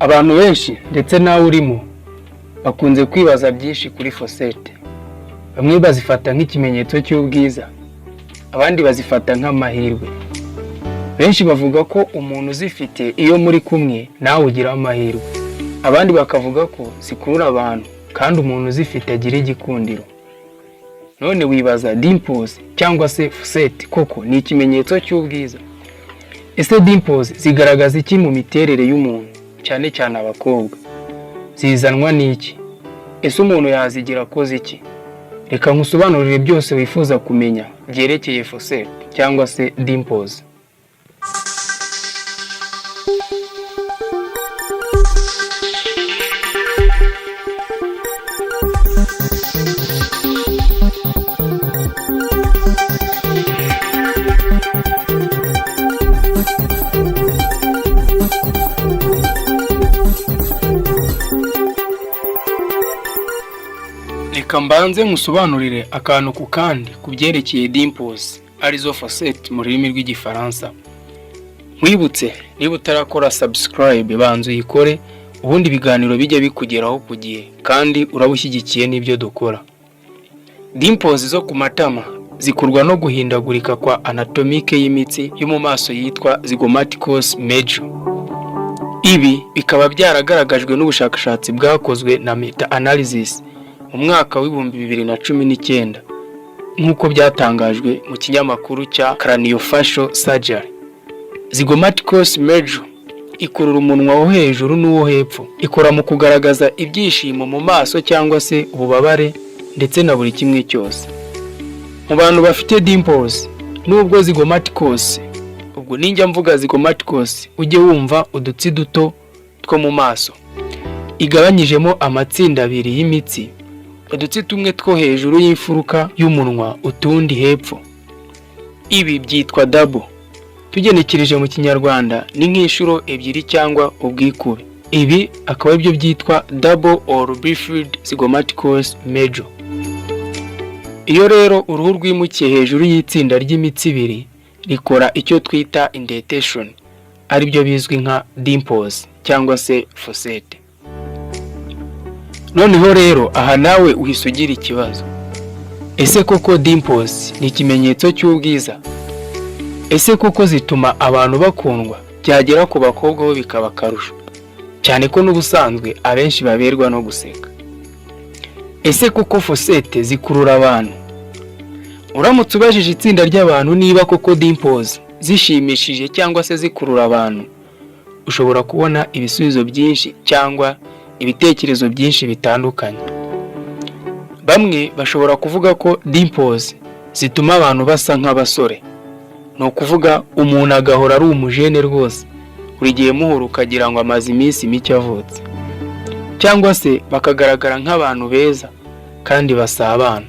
Abantu benshi ndetse nawe urimo bakunze kwibaza byinshi kuri fosete. Bamwe bazifata nk'ikimenyetso cy'ubwiza, abandi bazifata nk'amahirwe. Benshi bavuga ko umuntu uzifite iyo muri kumwe nawe ugira amahirwe. Abandi bakavuga ko zikurura abantu kandi umuntu uzifite agira igikundiro. None wibaza dimples cyangwa se fosete koko ni ikimenyetso cy'ubwiza? Ese dimples zigaragaza iki mu miterere y'umuntu, cyane cyane abakobwa? Zizanwa n'iki? Ese umuntu yazigira koze iki? Reka nkusobanurire byose wifuza kumenya byerekeye fosete cyangwa se dimples. Reka mbanze nkusobanurire akantu ku kandi kubyerekeye dimples arizo fosete mu rurimi rw'igifaransa. Mwibutse niba utarakora subscribe banza uyikore, ubundi ibiganiro bijye bikugeraho ku gihe kandi urabushyigikiye n'ibyo dukora. Dimples zo ku matama zikurwa no guhindagurika kwa anatomike y'imitsi yo mu maso yitwa zygomaticus major. Ibi bikaba byaragaragajwe n'ubushakashatsi bwakozwe na meta analysis mu mwaka w'ibihumbi 2019 nk'uko byatangajwe mu kinyamakuru cya Craniofacial Surgery. Zygomaticus major ikurura umunwa wo hejuru n'uwo hepfo. Ikora mu kugaragaza ibyishimo mu maso cyangwa se ububabare ndetse na buri kimwe cyose. Mu bantu bafite dimples nubwo zygomaticus, ubwo ninjya mvuga zygomaticus ujye wumva udutsi duto two mu maso. Igabanyijemo amatsinda abiri y'imitsi, udutsi tumwe two hejuru y'imfuruka y'umunwa, utundi hepfo. Ibi byitwa double. Tugenekereje mu Kinyarwanda ni nk'inshuro ebyiri cyangwa ubwikube. Ibi akaba aribyo byitwa double or bifid zygomaticus major. Iyo rero uruhu rwimukiye hejuru y'itsinda ry'imitsi ibiri rikora icyo twita indentation, aribyo bizwi nka dimples cyangwa se fosete. Noneho rero aha nawe uhise ugira ikibazo. Ese koko dimples ni ikimenyetso cy'ubwiza? Ese koko zituma abantu bakundwa byagera ku bakobwa bo bikaba akarusho, cyane ko n'ubusanzwe abenshi baberwa no guseka? Ese koko fosete zikurura abantu? Uramutse ubajije itsinda ry'abantu niba koko dimples zishimishije cyangwa se zikurura abantu, ushobora kubona ibisubizo byinshi cyangwa ibitekerezo byinshi bitandukanye. Bamwe bashobora kuvuga ko dimples zituma abantu basa nk'abasore. No kuvuga umuntu agahora ari umujene rwose, buri gihe muhura ukagira ngo amaze iminsi mike avutse. Cyangwa se bakagaragara nk'abantu beza kandi basabana.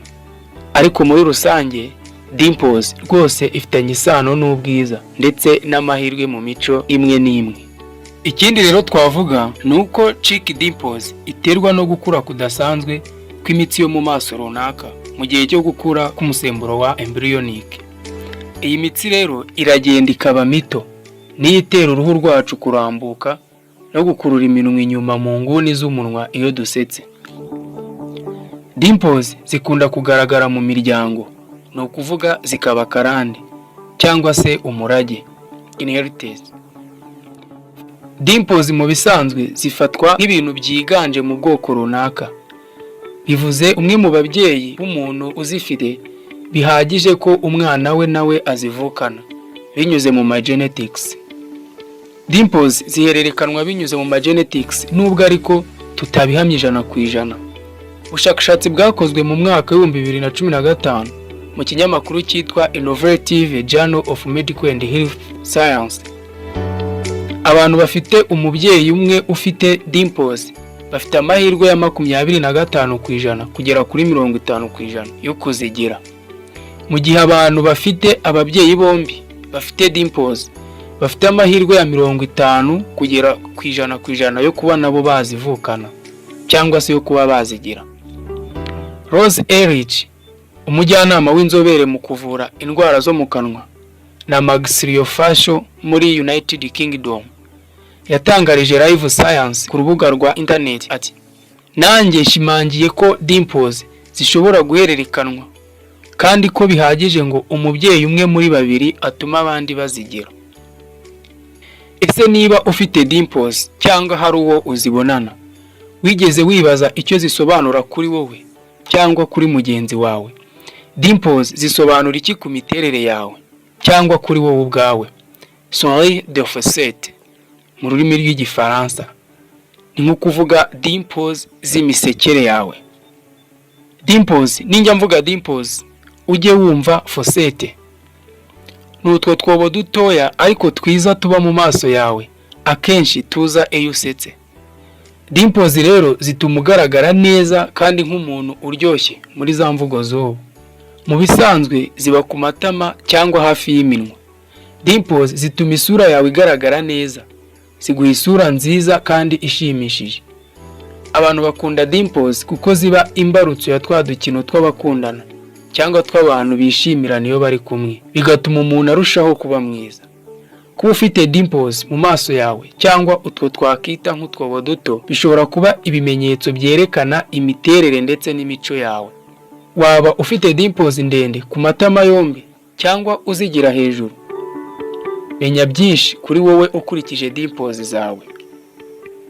Ariko muri rusange dimples rwose ifitanye isano n'ubwiza ndetse n'amahirwe mu mico imwe n'imwe. Ikindi rero twavuga nuko cheek dimples iterwa no gukura kudasanzwe kw'imitsi yo mu maso runaka mu gihe cyo gukura k'umusemburo wa embryonic. Iyi mitsi rero iragenda ikaba mito, niyo itera uruhu rwacu kurambuka no gukurura iminwa inyuma mu nguni z'umunwa iyo dusetse. Dimples zikunda kugaragara mu miryango, no kuvuga zikaba karande cyangwa se umurage, inheritance. Dimples mu bisanzwe zifatwa nk'ibintu byiganje mu bwoko runaka. Bivuze umwe mu babyeyi b'umuntu uzifite bihagije ko umwana we nawe azivukana binyuze mu genetics. Dimples zihererekanwa binyuze mu genetics nubwo ariko tutabihamye 100%. Ubushakashatsi bwakozwe mu mwaka wa 2015 mu kinyamakuru cyitwa Innovative Journal of Medical and Health Science. Abantu bafite umubyeyi umwe ufite dimples bafite amahirwe ya 25% kugera kuri 50% yo kuzigira. Mu gihe abantu bafite ababyeyi bombi bafite dimples bafite amahirwe ya 50 kugera ku 100% yo kuba nabo bazivukana cyangwa se yo kuba bazigira. Rose Ehrlich, umujyanama w'inzobere mu kuvura indwara zo mu kanwa na maxillofacial muri United Kingdom, yatangarije Live Science ku rubuga rwa internet ati nanjye nshimangiye ko dimples zishobora guhererekanwa kandi ko bihagije ngo umubyeyi umwe muri babiri atuma abandi bazigira. Ese niba ufite dimples cyangwa hari uwo uzibonana, wigeze wibaza icyo zisobanura kuri wowe cyangwa kuri mugenzi wawe? Dimples zisobanura iki ku miterere yawe cyangwa kuri wowe ubwawe? Sourire de facette mu rurimi rw'igifaransa ni nko kuvuga dimples z'imisekere yawe. Dimples, ninjya mvuga dimples ujye wumva facette. N'utwo twobo dutoya ariko twiza tuba mu maso yawe, akenshi tuza iyo usetse. Dimples rero zituma ugaragara neza kandi nk'umuntu uryoshye muri za mvugo z'ubu. Mu bisanzwe ziba ku matama cyangwa hafi y'iminwa. Dimples zituma isura yawe igaragara neza, ziguha isura nziza kandi ishimishije. Abantu bakunda dimples kuko ziba imbarutso ya twa dukino tw'abakundana cyangwa tw'abantu bishimirana iyo bari kumwe, bigatuma umuntu arushaho kuba mwiza. Kuba ufite dimples mu maso yawe cyangwa utwo twakita nk'utwobo duto bishobora kuba ibimenyetso byerekana imiterere ndetse n'imico yawe. Waba ufite dimples ndende ku matama yombi cyangwa uzigira hejuru? Menya byinshi kuri wowe ukurikije dimples zawe.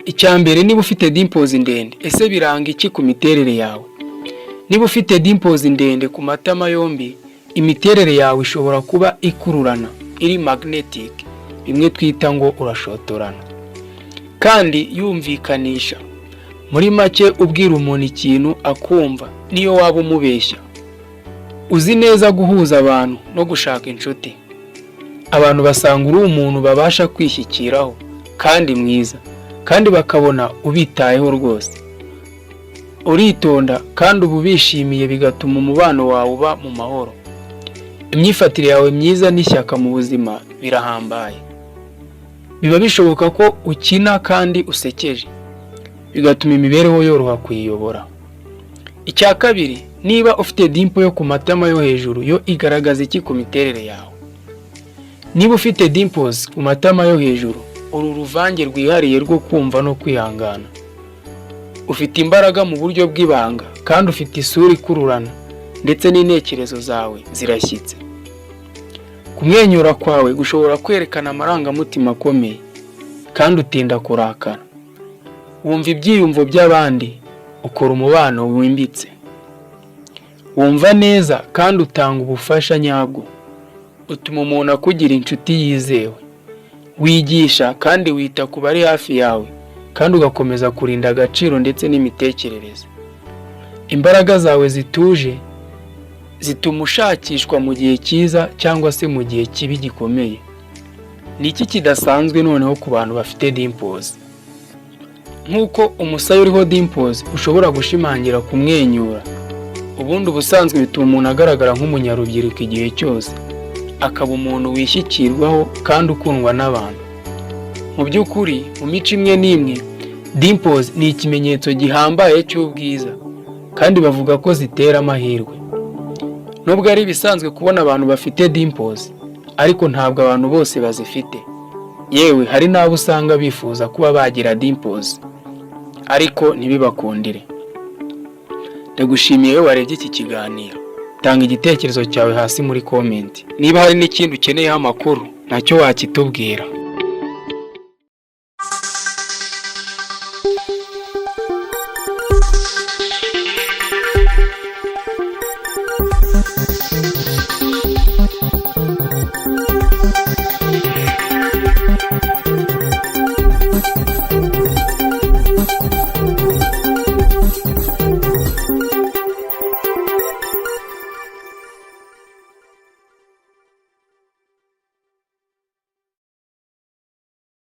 Icyambere, niba ufite dimples ndende, ese biranga iki ku miterere yawe? Niba ufite dimples ndende ku matama yombi, imiterere yawe ishobora kuba ikururana, iri magnetic, bimwe twita ngo urashotorana, kandi yumvikanisha. Muri make ubwira umuntu ikintu akumva niyo waba umubeshya. Uzi neza guhuza abantu no gushaka inshuti. Abantu basanga uri umuntu babasha kwishyikiraho kandi mwiza, kandi bakabona ubitayeho rwose. Uritonda kandi ubu bishimiye, bigatuma umubano wawe uba mu mahoro. Imyifatire yawe myiza n'ishyaka mu buzima birahambaye. Biba bishoboka ko ukina kandi usekeje, bigatuma imibereho yoroha kuyiyobora. Icya kabiri, niba ufite dimple yo ku matama yo hejuru, yo igaragaza iki ku miterere yawe? Niba ufite dimples ku matama yo hejuru, uru ruvange rwihariye rwo kumva no kwihangana. Ufite imbaraga mu buryo bw'ibanga kandi ufite isura ikururana, ndetse n'intekerezo zawe zirashyitse. Kumwenyura kwawe gushobora kwerekana amarangamutima akomeye kandi utinda kurakara. Wumva ibyiyumvo by'abandi, ukora umubano wimbitse. Wumva neza kandi utanga ubufasha nyabwo. Utuma umuntu akugira inshuti yizewe. Wigisha kandi wita ku bari hafi yawe, kandi ugakomeza kurinda agaciro ndetse n'imitekerereze. Imbaraga zawe zituje zituma ushakishwa mu gihe cyiza cyangwa se mu gihe kibi gikomeye. Ni iki kidasanzwe noneho ku bantu bafite dimples? Nk'uko umusaya uriho dimples ushobora gushimangira kumwenyura, ubundi ubusanzwe bituma umuntu agaragara nk'umunyarubyiruko igihe cyose, akaba umuntu wishyikirwaho kandi ukundwa n'abantu. Mu by'ukuri, mu mico imwe n'imwe, dimples ni ikimenyetso gihambaye cy'ubwiza, kandi bavuga ko zitera amahirwe. Nubwo ari bisanzwe kubona abantu bafite dimples, ariko ntabwo abantu bose bazifite. Yewe hari n'abo usanga bifuza kuba bagira dimples, ariko ntibibakundire. Ndagushimiye warebye iki kiganiro. Tanga igitekerezo cyawe hasi muri comment. Niba hari n'ikindi ukeneyeho amakuru, ntacyo wakitubwira.